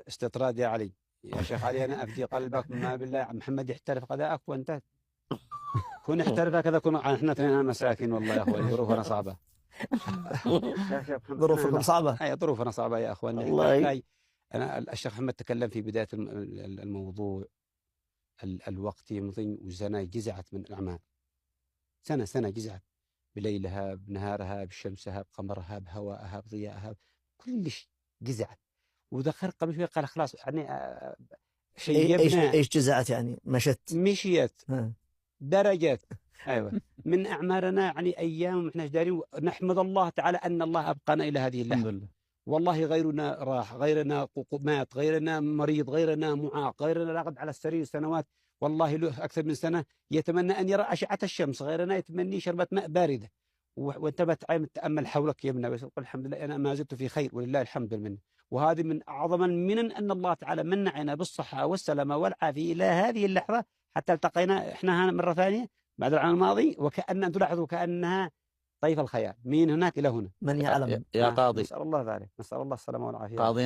استطراد يا علي. يا شيخ علي أنا أفدي قلبك ما بالله محمد يحترف غذاءك وأنت كن احترف هكذا. كن احنا اثنين مساكين والله يا اخواني ظروفنا صعبة. يا شيخ محمد ظروفكم صعبة. أي ظروفنا صعبة يا أخواني. الله. أنا الشيخ محمد تكلم في بداية الموضوع. الوقت يمضي والسنة جزعت من الأعمال. سنة جزعت بليلها بنهارها بشمسها بقمرها بهواءها بضيائها كلش جزعت. وذكر قبل شوي قال خلاص يعني شيبنا. ايش جزعت يعني؟ مشيت درجات. أيوة من أعمارنا يعني أيام إحنا دارين. نحمد الله تعالى أن الله أبقانا إلى هذه اللحظة. والله غيرنا راح، غيرنا مات، غيرنا مريض، غيرنا معاق، غيرنا راقد على السرير سنوات والله له أكثر من سنة يتمنى أن يرى أشعة الشمس، غيرنا يتمنى شربة ماء باردة. وأنت تأمل حولك يا ابني بس قل الحمد لله أنا ما زلت في خير ولله الحمد منه. وهذه من أعظم المنن أن الله تعالى من علينا بالصحة والسلامة والعافية إلى هذه اللحظة حتى التقينا إحنا هنا مرة ثانية بعد العام الماضي. وكأن تلاحظوا كأنها طيف الخيال من هناك إلى هنا. من يعلم يا قاضي نسأل الله ذلك، نسأل الله السلامة والعافية. قاضي